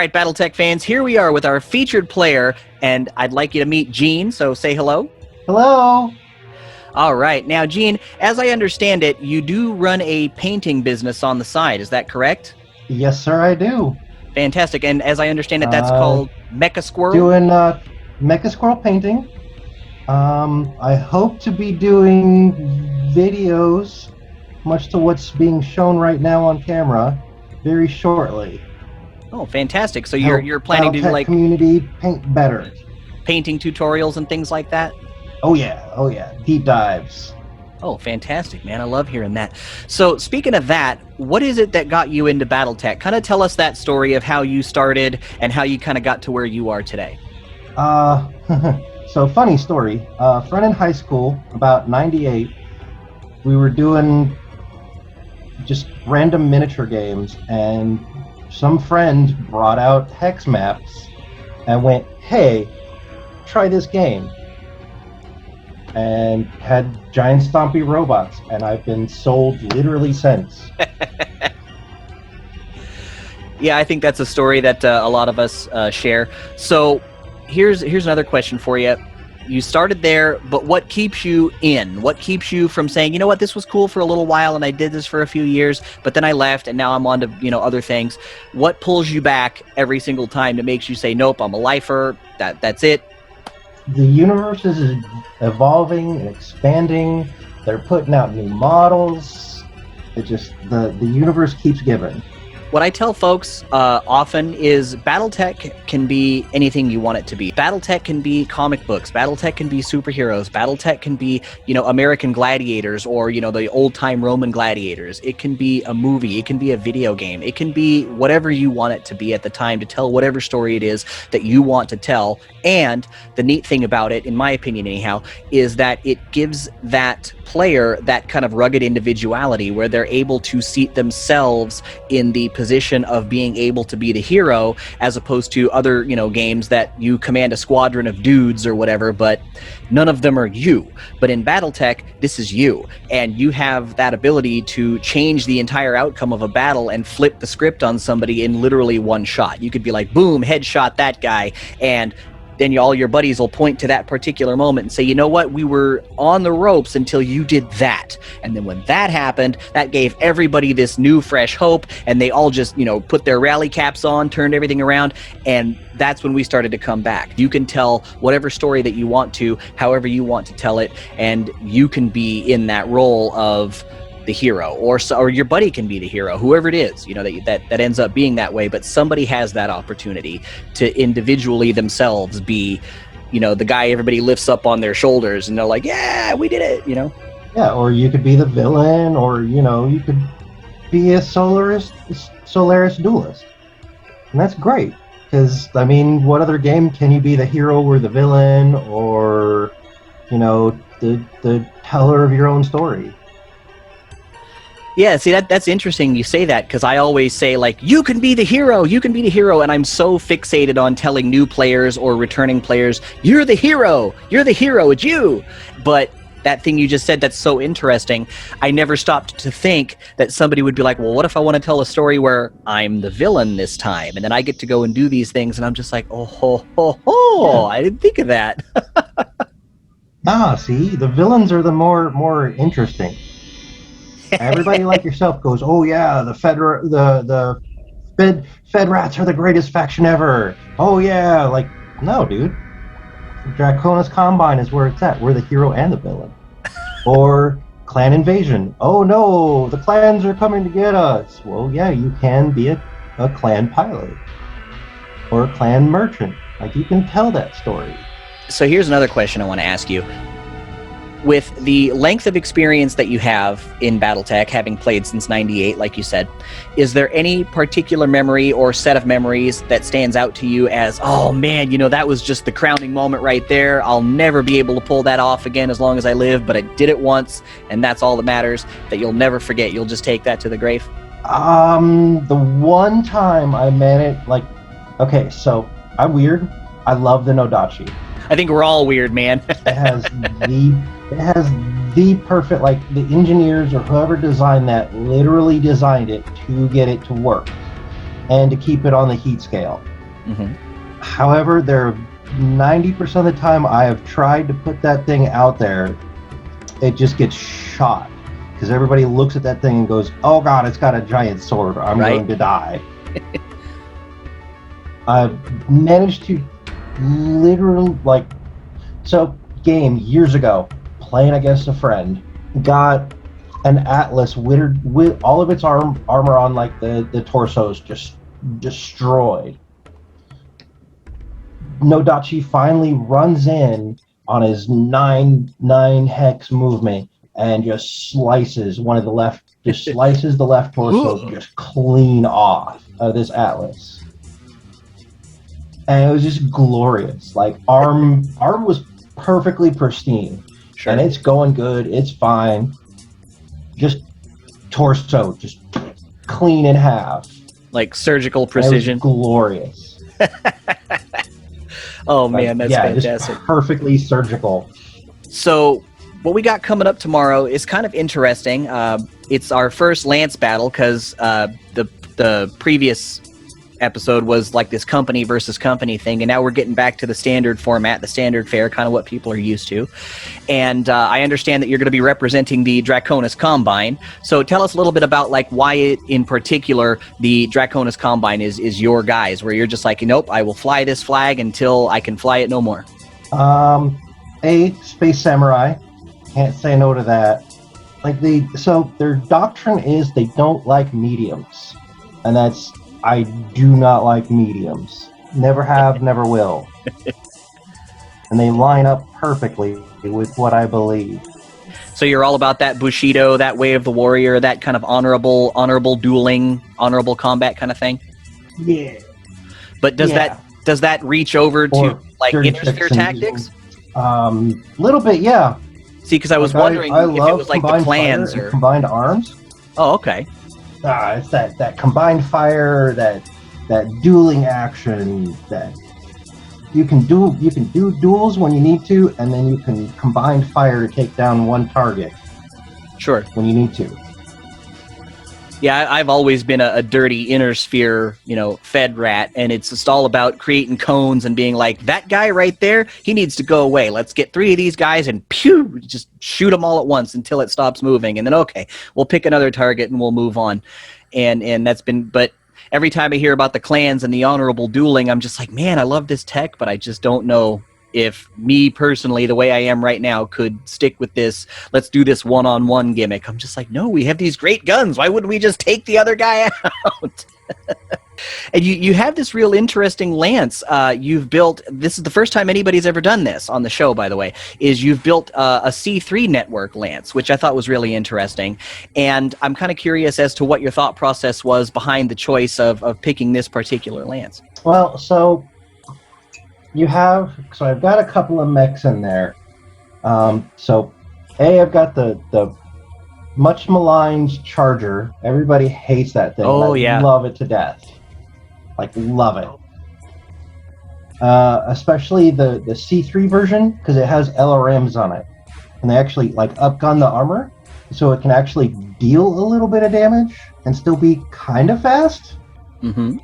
right, BattleTech fans, here we are with our featured player, and I'd like you to meet Gene, so say hello. Hello. All right. Now, Gene, as I understand it, you do run a painting business on the side. Is that correct? Yes, sir, I do. Fantastic. And as I understand it, that's called Mecha Squirrel? Doing Mecha Squirrel painting. I hope to be doing videos, much to what's being shown right now on camera, very shortly. Oh, fantastic. So you're planning to do like community paint better. Painting tutorials and things like that? Oh yeah. Deep dives. Oh, fantastic, man. I love hearing that. So speaking of that, what is it that got you into BattleTech? Kind of tell us that story of how you started and how you kind of got to where you are today. So funny story. Friend in high school, about 98, we were doing just random miniature games, and some friend brought out hex maps and went, hey, try this game. And had giant stompy robots, and I've been sold literally since. Yeah, I think that's a story that a lot of us share. So here's another question for you. You started there, but what keeps you in? What keeps you from saying, you know what, this was cool for a little while and I did this for a few years, but then I left and now I'm on to, other things. What pulls you back every single time that makes you say, nope, I'm a lifer, that's it? The universe is evolving and expanding. They're putting out new models. It just, the universe keeps giving. What I tell folks often is BattleTech can be anything you want it to be. BattleTech can be comic books. BattleTech can be superheroes. BattleTech can be, American gladiators or, the old-time Roman gladiators. It can be a movie. It can be a video game. It can be whatever you want it to be at the time to tell whatever story it is that you want to tell. And the neat thing about it, in my opinion anyhow, is that it gives that player that kind of rugged individuality where they're able to seat themselves in the position of being able to be the hero, as opposed to other games that you command a squadron of dudes or whatever, but none of them are you. But in BattleTech, this is you, and you have that ability to change the entire outcome of a battle and flip the script on somebody in literally one shot. You could be like, boom, headshot that guy, and then all your buddies will point to that particular moment and say, you know what, we were on the ropes until you did that. And then when that happened, that gave everybody this new, fresh hope, and they all just, put their rally caps on, turned everything around, and that's when we started to come back. You can tell whatever story that you want to, however you want to tell it, and you can be in that role of the hero, or your buddy can be the hero, whoever it is, that ends up being that way. But somebody has that opportunity to individually themselves be, the guy everybody lifts up on their shoulders, and they're like, yeah, we did it, Yeah, or you could be the villain, or you could be a Solaris duelist, and that's great. Because what other game can you be the hero or the villain, or the teller of your own story? Yeah, see, that's interesting you say that, because I always say, like, you can be the hero, and I'm so fixated on telling new players or returning players, you're the hero, it's you. But that thing you just said, that's so interesting. I never stopped to think that somebody would be like, well, what if I want to tell a story where I'm the villain this time, and then I get to go and do these things, and I'm just like, yeah. I didn't think of that. See, the villains are the more interesting. Everybody like yourself goes, oh yeah, the Fed rats are the greatest faction ever. Oh yeah, like, no, dude. Draconis Combine is where it's at. We're the hero and the villain. Or clan invasion. Oh no, the clans are coming to get us. Well, yeah, you can be a clan pilot or a clan merchant. Like, you can tell that story. So here's another question I want to ask you. With the length of experience that you have in BattleTech, having played since '98, like you said, is there any particular memory or set of memories that stands out to you as, oh man, that was just the crowning moment right there. I'll never be able to pull that off again as long as I live, but I did it once, and that's all that matters, that you'll never forget. You'll just take that to the grave? The one time I managed, okay, so I'm weird. I love the Nodachi. I think we're all weird, man. It has the perfect, the engineers or whoever designed that literally designed it to get it to work and to keep it on the heat scale. Mm-hmm. However, 90% of the time I have tried to put that thing out there, it just gets shot. Because everybody looks at that thing and goes, oh god, it's got a giant sword, I'm going to die. I've managed to literally, game years ago, playing against a friend, got an Atlas with all of its armor on, like the torsos just destroyed. Nodachi finally runs in on his 9 hex movement and just slices the left torso just clean off of this Atlas. And it was just glorious. Like arm was perfectly pristine. Sure. And it's going good, it's fine. Just torso, just clean in half. Like surgical precision. It was glorious. Oh man, that's fantastic. Just perfectly surgical. So what we got coming up tomorrow is kind of interesting. It's our first Lance battle because the previous episode was like this company versus company thing, and now we're getting back to the standard format, the standard fare, kind of what people are used to. And I understand that you're going to be representing the Draconis Combine. So tell us a little bit about like why in particular the Draconis Combine is your guys, where you're just like, nope, I will fly this flag until I can fly it no more. Space Samurai. Can't say no to that. So their doctrine is they don't like mediums. And I do not like mediums. Never have, never will. And they line up perfectly with what I believe. So you're all about that bushido, that way of the warrior, that kind of honorable dueling, honorable combat kind of thing? Yeah. But does that reach over to like intersphere tactics? Little bit, yeah. See, because I was wondering if it was like the clans or combined arms. Oh, okay. It's that combined fire, that dueling action, that you can do duels when you need to, and then you can combine fire to take down one target. Sure. When you need to. Yeah, I've always been a dirty inner sphere, fed rat, and it's just all about creating cones and being like, that guy right there, he needs to go away. Let's get 3 of these guys and pew, just shoot them all at once until it stops moving, and then okay, we'll pick another target and we'll move on. And that's been, but every time I hear about the clans and the honorable dueling, I'm just like, man, I love this tech, but I just don't know if me personally, the way I am right now, could stick with this, let's do this one-on-one gimmick. I'm just like, no, we have these great guns. Why wouldn't we just take the other guy out? And you have this real interesting lance. You've built, this is the first time anybody's ever done this on the show, by the way, is you've built a C3 network lance, which I thought was really interesting. And I'm kind of curious as to what your thought process was behind the choice of picking this particular lance. Well, so I've got a couple of mechs in there. So I've got the much maligned Charger. Everybody hates that thing. Oh, yeah. Love it to death. Love it. Especially the C3 version, because it has LRMs on it. And they actually upgun the armor, so it can actually deal a little bit of damage and still be kind of fast. Mm-hmm.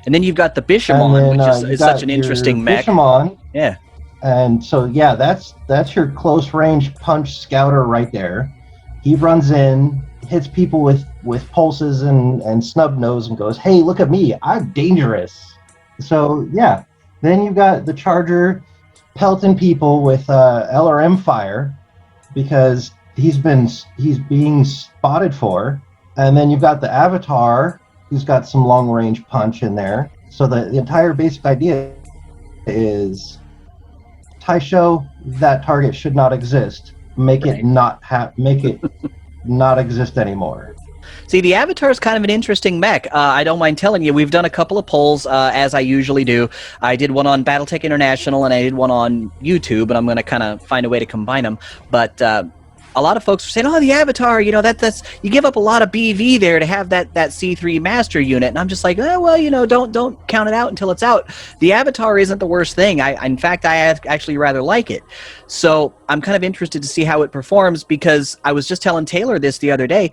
And then you've got the Bishamon, which is such an interesting mech. Bishamon. Yeah. And so, yeah, that's your close range punch scouter right there. He runs in, hits people with pulses and snub nose and goes, hey, look at me, I'm dangerous. So, yeah. Then you've got the Charger pelting people with LRM fire because he's being spotted for. And then you've got the Avatar, who's got some long range punch in there. So the entire basic idea is, Taisho, that target should not exist. Make it not exist anymore. See, the Avatar is kind of an interesting mech. I don't mind telling you, we've done a couple of polls, as I usually do. I did one on BattleTech International, and I did one on YouTube, and I'm going to kind of find a way to combine them. But a lot of folks are saying, oh, the Avatar, that's you give up a lot of BV there to have that C3 master unit. And I'm just like, oh, well, don't count it out until it's out. The Avatar isn't the worst thing. In fact, I actually rather like it. So I'm kind of interested to see how it performs, because I was just telling Taylor this the other day.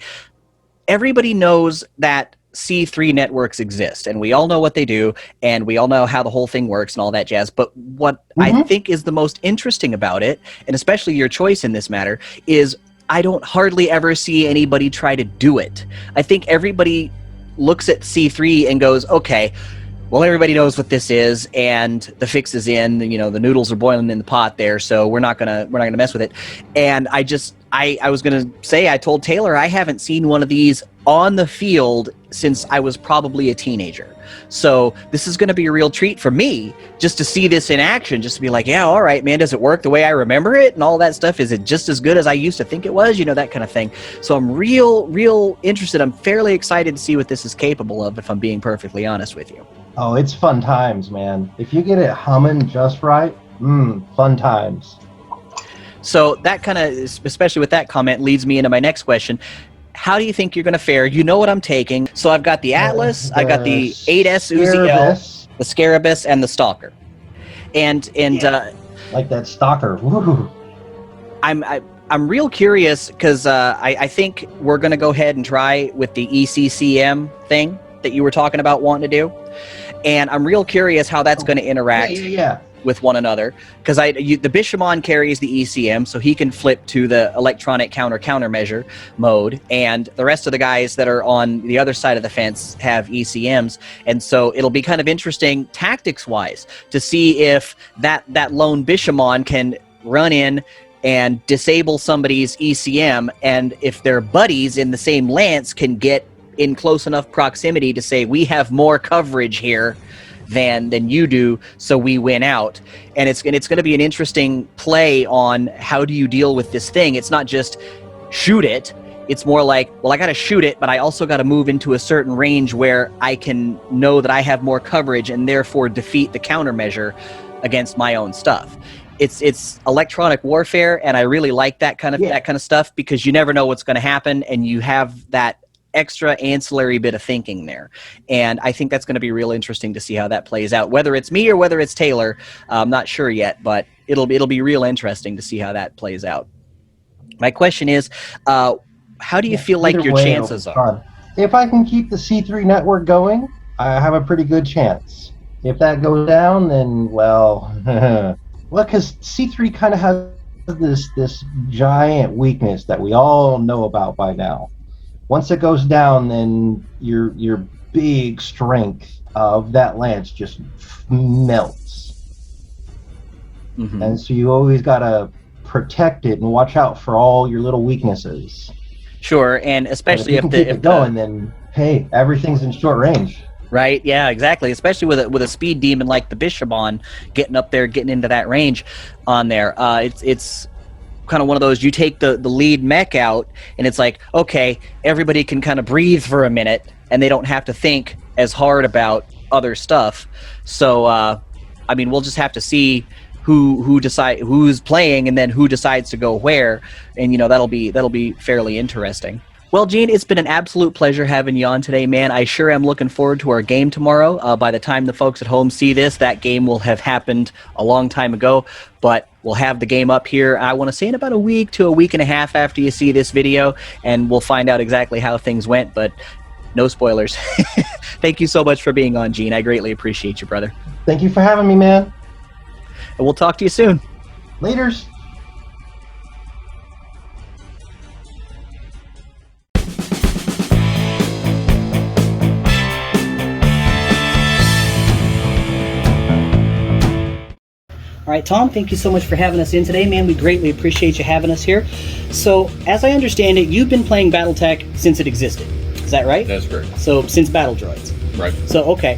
Everybody knows that C3 networks exist, and we all know what they do, and we all know how the whole thing works and all that jazz. But what I think is the most interesting about it, and especially your choice in this matter, is I don't hardly ever see anybody try to do it. I think everybody looks at C3 and goes, okay, well, everybody knows what this is, and the fix is in. You know, the noodles are boiling in the pot there, so we're not gonna mess with it. And I was gonna say, I told Taylor I haven't seen one of these on the field since I was probably a teenager. So this is gonna be a real treat for me just to see this in action, just to be like, yeah, all right, man, does it work the way I remember it and all that stuff? Is it just as good as I used to think it was? You know, that kind of thing. So I'm real interested. I'm fairly excited to see what this is capable of, if I'm being perfectly honest with you. Oh, it's fun times, man. If you get it humming just right, fun times. So that kind of, especially with that comment, leads me into my next question. How do you think you're going to fare? You know what I'm taking. So I've got the Atlas, I got the 8S Uzi L, the Scarabus, and the Stalker. And like that Stalker. Woo. I'm real curious because I think we're going to go ahead and try with the ECCM thing that you were talking about wanting to do. And I'm real curious how that's going to interact with one another, because the Bishamon carries the ECM, so he can flip to the electronic countermeasure mode, and the rest of the guys that are on the other side of the fence have ECMs, and so it'll be kind of interesting tactics-wise to see if that lone Bishamon can run in and disable somebody's ECM, and if their buddies in the same lance can get in close enough proximity to say, we have more coverage here than you do, so we win out. And it's going to be an interesting play on how do you deal with this thing. It's not just shoot it. It's more like, well, I got to shoot it, but I also got to move into a certain range where I can know that I have more coverage and therefore defeat the countermeasure against my own stuff. It's electronic warfare, and I really like that kind of stuff, because you never know what's going to happen, and you have that extra ancillary bit of thinking there. And I think that's going to be real interesting to see how that plays out. Whether it's me or whether it's Taylor, I'm not sure yet, but it'll be real interesting to see how that plays out. My question is, how do you feel like your chances are? If I can keep the C3 network going, I have a pretty good chance. If that goes down, then, well, because C3 kind of has this giant weakness that we all know about by now. Once it goes down, then your big strength of that lance just melts. Mm-hmm. And so you always got to protect it and watch out for all your little weaknesses. Sure, and especially if then hey, everything's in short range. Right, yeah, exactly. Especially with a speed demon like the Bishamon getting up there, getting into that range on there. It's kind of one of those, you take the lead mech out, and it's like, okay, everybody can kind of breathe for a minute, and they don't have to think as hard about other stuff. So, I mean, we'll just have to see who's playing, and then who decides to go where, and that'll be fairly interesting. Well, Gene, it's been an absolute pleasure having you on today, man. I sure am looking forward to our game tomorrow. By the time the folks at home see this, that game will have happened a long time ago, but we'll have the game up here, I want to say, in about a week to a week and a half after you see this video, and we'll find out exactly how things went, but no spoilers. Thank you so much for being on, Gene. I greatly appreciate you, brother. Thank you for having me, man. And we'll talk to you soon. Laters. All right, Tom, thank you so much for having us in today, man. We greatly appreciate you having us here. So, as I understand it, you've been playing BattleTech since it existed. Is that right? That's correct. So, since Battle Droids. Right. So, okay.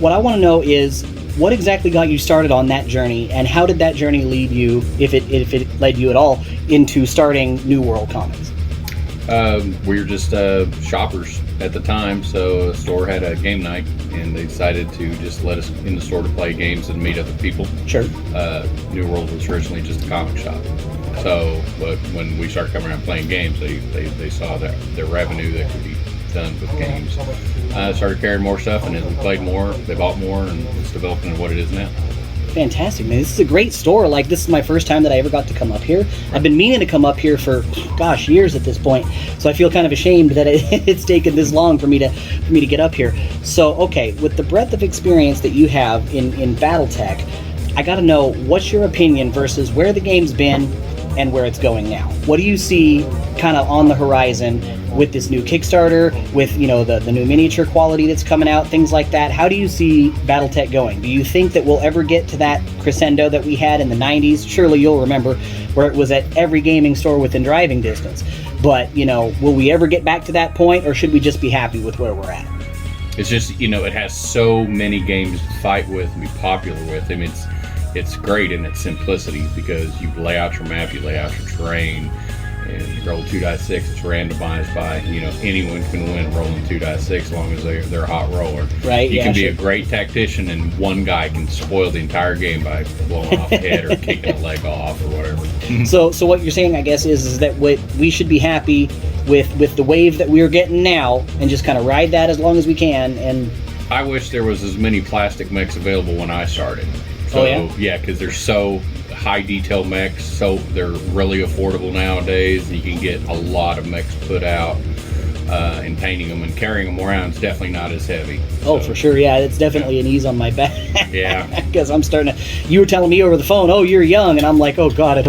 What I want to know is, what exactly got you started on that journey, and how did that journey lead you, if it led you at all, into starting New World Comics? We were just shoppers at the time, so the store had a game night, and they decided to just let us in the store to play games and meet other people. Sure. New World was originally just a comic shop. So, but when we started coming around playing games, they saw that their revenue that could be done with games. Started carrying more stuff, and as we played more, they bought more, and it's developed into what it is now. Fantastic, man. This is a great store. Like, this is my first time that I ever got to come up here. I've been meaning to come up here for, gosh, years at this point. So I feel kind of ashamed that it's taken this long for me to get up here. So, okay, with the breadth of experience that you have in BattleTech, I got to know, what's your opinion versus where the game's been and where it's going now? What do you see kind of on the horizon with this new Kickstarter, with, you know, the new miniature quality that's coming out, things like that? How do you see BattleTech going? Do you think that we'll ever get to that crescendo that we had in the 90s? Surely you'll remember, where it was at every gaming store within driving distance. But, you know, will we ever get back to that point, or should we just be happy with where we're at? It's just, you know, it has so many games to fight with and be popular with. I mean, it's great in its simplicity, because you lay out your map, you lay out your terrain, and you roll 2d6. It's randomized by, you know, anyone can win rolling 2d6 as long as they're a hot roller. Right. You can be a great tactician, and one guy can spoil the entire game by blowing off a head or kicking a leg off or whatever. So what you're saying, I guess, is that we should be happy with the wave that we're getting now, and just kind of ride that as long as we can. And I wish there was as many plastic mechs available when I started. So, yeah, because they're so high detail mechs, so they're really affordable nowadays. You can get a lot of mechs put out, and painting them and carrying them around is definitely not as heavy. Oh, for sure, yeah, it's definitely an ease on my back. Yeah. Because I'm starting to, you were telling me over the phone, oh, you're young, and I'm like, oh God,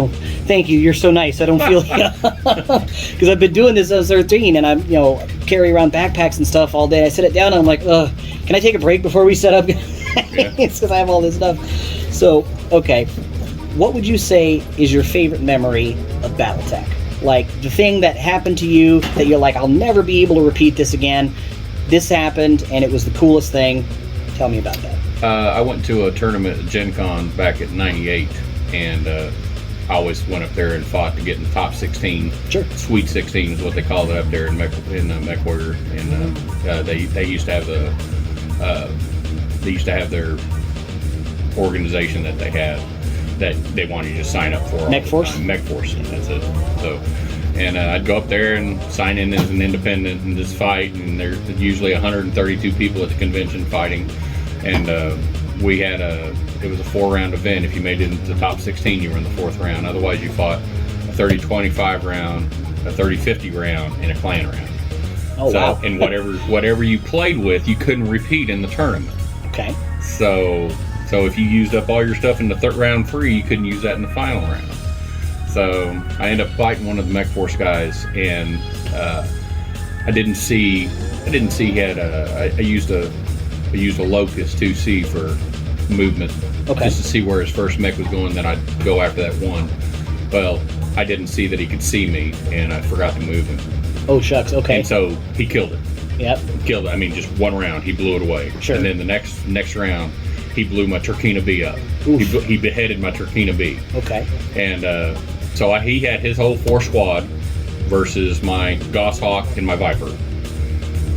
thank you, you're so nice, I don't feel young. Because I've been doing this since 13, and I'm, you know, carry around backpacks and stuff all day. I set it down, and I'm like, can I take a break before we set up? It's because I have all this stuff. So, okay, what would you say is your favorite memory of BattleTech? Like, the thing that happened to you that you're like, I'll never be able to repeat this again. This happened, and it was the coolest thing. Tell me about that. I went to a tournament at Gen Con back at '98, and I always went up there and fought to get in the top 16. Sure. Sweet 16 is what they called it up there in MechWarrior. And they used to have their organization that they had, that they wanted you to sign up for. MechForce? MechForce, that's it. So, and I'd go up there and sign in as an independent and just fight, and there's usually 132 people at the convention fighting. And we had it was a 4-round event. If you made it into the top 16, you were in the 4th round. Otherwise, you fought a 30-25 round, a 30-50 round, and a clan round. Oh, wow. And whatever you played with, you couldn't repeat in the tournament. Okay. So if you used up all your stuff in the 3rd round free, you couldn't use that in the final round. So I ended up fighting one of the MechForce guys, and I didn't see he had I used a Locust 2C for movement, okay, just to see where his first mech was going. Then I'd go after that one. Well, I didn't see that he could see me, and I forgot to move him. Oh shucks. Okay. And so he killed it. Yep. Killed it. I mean, just one round, he blew it away. Sure. And then the next round, he blew my Turkina B up. He beheaded my Turkina B. Okay. And so he had his whole 4 squad versus my Goshawk and my Viper.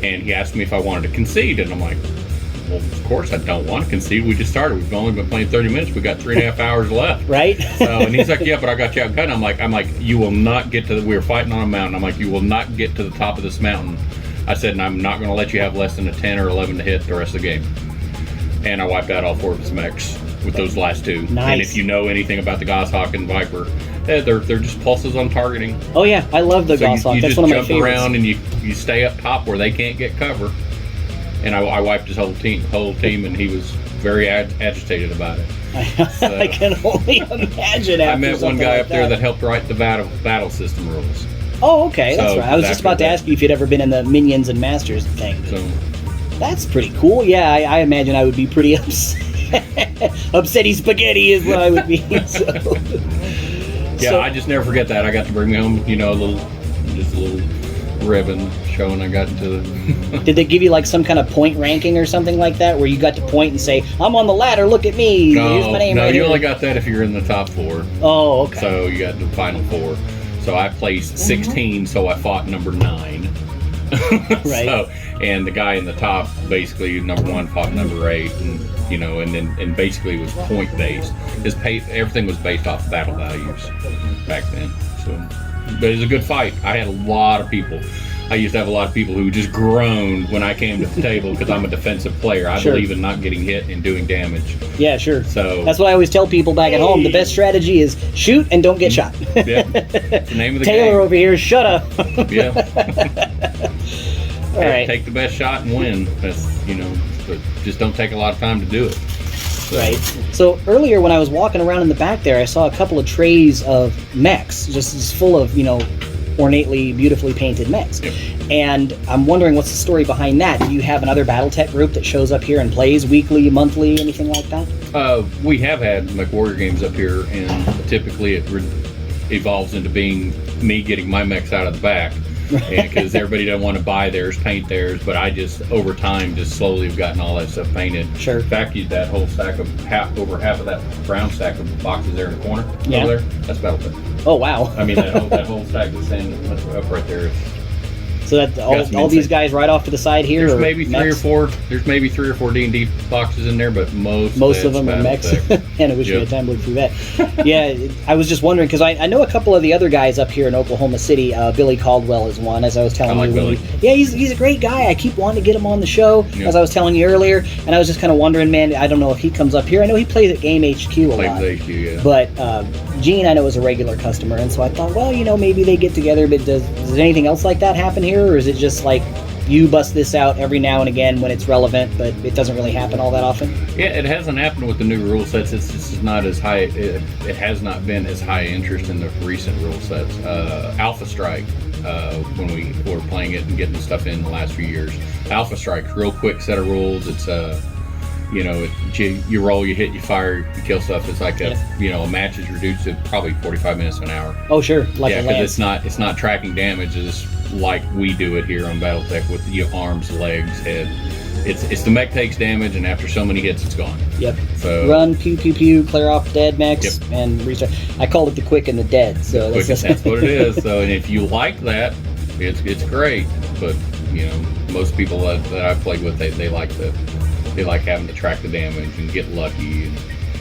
And he asked me if I wanted to concede, and I'm like, well, of course I don't want to concede. We just started. We've only been playing 30 minutes. We got 3.5 hours left. Right. So, and he's like, yeah, but I got you outgunned. I'm like, you will not get to we were fighting on a mountain. I'm like, you will not get to the top of this mountain. I said, and I'm not going to let you have less than a 10 or 11 to hit the rest of the game. And I wiped out all 4 of his mechs with those last 2. Nice. And if you know anything about the Goshawk and Viper, they're just pulses on targeting. Oh yeah, I love the Goshawk. That's one of my favorites. You just jump around and you stay up top where they can't get cover. And I wiped his whole team, and he was very agitated about it. So, I can only imagine. I met one guy up there that helped write the battle system rules. Oh, okay, that's So right. I was just about to ask you if you'd ever been in the Minions and Masters thing. So that's pretty cool. Yeah, I imagine I would be pretty upset. Upsetty spaghetti is what I would be. I just never forget that. I got to bring home, a little ribbon showing I got into the... Did they give you like some kind of point ranking or something like that, where you got to point and say, I'm on the ladder, look at me, here's my name right you here? only got that if you're in the top 4. Oh, okay. So you got the final 4. So I placed 16, so I fought number 9. Right. So, and the guy in the top, basically number 1 fought number 8, and and basically it was point based. Everything was based off battle values back then. So, but it was a good fight. I had a lot of people. I used to have a lot of people who just groaned when I came to the table because I'm a defensive player. I believe in not getting hit and doing damage. Yeah, sure. So that's what I always tell people back at home. The best strategy is shoot and don't get shot. Yeah, it's the name of the Taylor game. over here, shut up. Yeah. All right. Take the best shot and win. That's, but just don't take a lot of time to do it. So. Right. So earlier when I was walking around in the back there, I saw a couple of trays of mechs, just full of, ornately, beautifully painted mechs. Yep. And I'm wondering what's the story behind that. Do you have another BattleTech group that shows up here and plays weekly, monthly, anything like that? We have had MechWarrior games up here, and typically it evolves into being me getting my mechs out of the back. Because everybody doesn't want to buy theirs, paint theirs, but I just, over time, just slowly have gotten all that stuff painted. Sure. In fact, that whole stack of over half of that brown stack of boxes there in the corner over there, that's BattleTech. Oh, wow. I mean, that whole stack that's up right there. So that all these guys right off to the side here. There's maybe three or four. There's maybe 3 or 4 D&D boxes in there, but most of them are mechs. And I wish we had time to look through that. Yeah, I was just wondering because I know a couple of the other guys up here in Oklahoma City. Billy Caldwell is one, as I was telling you. Billy. He's a great guy. I keep wanting to get him on the show, as I was telling you earlier. And I was just kind of wondering, man. I don't know if he comes up here. I know he plays at Game HQ a lot. Plays HQ, yeah. But Gene, I know, is a regular customer, and so I thought, well, maybe they get together. But does anything else like that happen here, or is it just like you bust this out every now and again when it's relevant, but it doesn't really happen all that often? Yeah, it hasn't happened with the new rule sets. It's just not as high. It has not been as high interest in the recent rule sets. Alpha Strike, when we were playing it and getting the stuff in the last few years. Alpha Strike, real quick set of rules. It's you roll, you hit, you fire, you kill stuff. It's like a match is reduced to probably 45 minutes to an hour. Oh, sure. Because it's not tracking damage. It's like we do it here on BattleTech with arms, legs, head. It's the mech takes damage, and after so many hits, it's gone. Yep. So run, pew, pew, pew, clear off dead mechs, and restart. I call it the quick and the dead. So that's what it is. So, and if you like that, it's great. But most people that I've played with, they like having to track the damage and get lucky.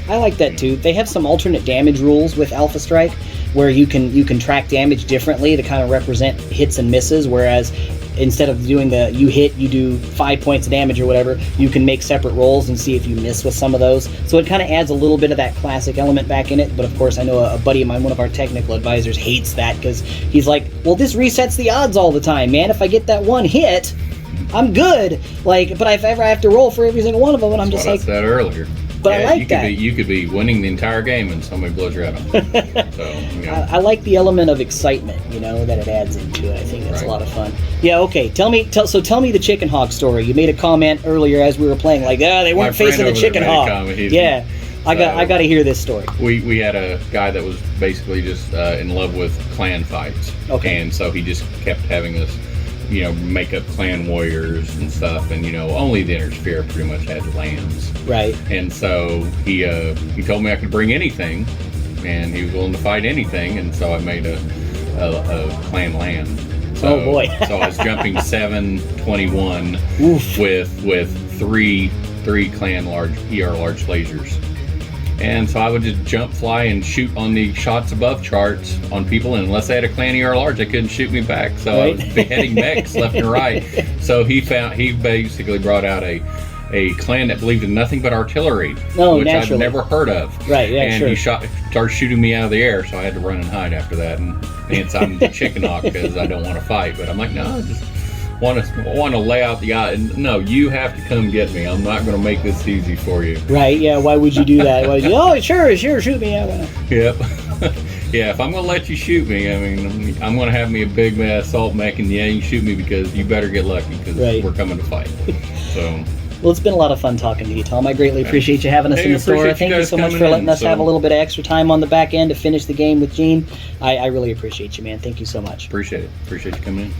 I like that too. They have some alternate damage rules with Alpha Strike, where you can track damage differently to kind of represent hits and misses. Whereas instead of doing you hit, you do 5 points of damage or whatever, you can make separate rolls and see if you miss with some of those. So it kind of adds a little bit of that classic element back in it. But of course, I know a buddy of mine, one of our technical advisors, hates that because he's like, well, this resets the odds all the time, man. If I get that one hit, I'm good. But if ever I have to roll for every single one of them, and I'm just like, I said earlier. But I like that. You could be winning the entire game and somebody blows your head off. So, I like the element of excitement, that it adds into it. I think that's a lot of fun. Yeah, okay. Tell me the chicken hog story. You made a comment earlier as we were playing, they weren't facing the chicken hog. Yeah. I got to hear this story. We had a guy that was basically just in love with clan fights. Okay. And so he just kept having us make up clan warriors and stuff, and only the Intersphere pretty much had lands. Right. And so he told me I could bring anything, and he was willing to fight anything, and so I made a clan land. So, oh boy. So I was jumping 721 with three clan large lasers. And so I would just jump, fly, and shoot on the shots above charts on people, and unless they had a clan ER large, they couldn't shoot me back. So I was beheading mechs left and right. So he basically brought out a clan that believed in nothing but artillery, which I'd never heard of. Right, yeah, and he started shooting me out of the air, so I had to run and hide after that. And hence I'm the chicken hawk because I don't want to fight. But I'm like, no, I just want to lay out the eye. And no, you have to come get me. I'm not going to make this easy for you. Right? Yeah. Why would you do that? Oh, sure, shoot me. Yep. Yeah. If I'm going to let you shoot me, I'm going to have me a big assault mech, and you shoot me because you better get lucky because we're coming to fight. So. Well, it's been a lot of fun talking to you, Tom. I greatly appreciate you having us in the store. Thank you so much for letting us have a little bit of extra time on the back end to finish the game with Gene. I really appreciate you, man. Thank you so much. Appreciate it. Appreciate you coming in.